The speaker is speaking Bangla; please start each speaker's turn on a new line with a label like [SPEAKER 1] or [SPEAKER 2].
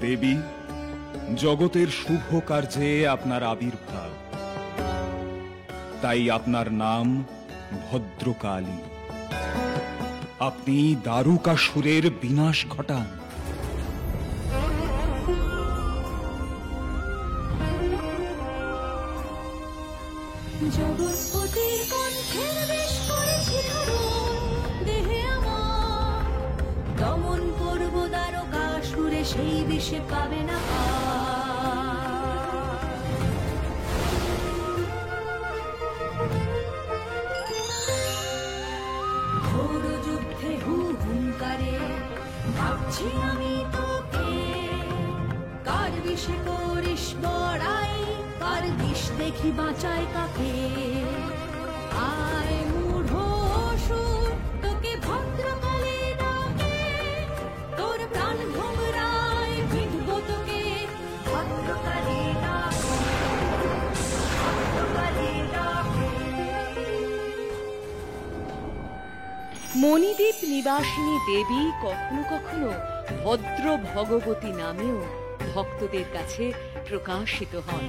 [SPEAKER 1] দেবী, জগতের শুভ কার্যে আপনার আবির্ভাব, তাই আপনার নাম ভদ্রকালী। আপনি দারুকাসুরের বিনাশ ঘটান।
[SPEAKER 2] জগৎপতির কণ্ঠের বেশ করেছি ধারণ, দেহে আমার দমন করব দারুকাসুরে, সেই বিষে পাবে না ঘোর যুদ্ধে হুঙ্কারে ভাবছি আমি তোকে, কার বিষে করিস বড়াই, কার বিষ দেখি বাঁচায় কাকে। আয় মূঢ় অসুর, তোকে ভদ্রকালী ডাকে, তোর প্রাণ ভোমরায় বিঁধব তোকে, ভদ্রকালী ডাকে, ভদ্রকালী ডাকে।
[SPEAKER 3] মণিদ্বীপ নিবাসিনী দেবী কখনো কখনো ভদ্র ভগবতী নামেও ভক্তদের কাছে প্রকাশিত হন।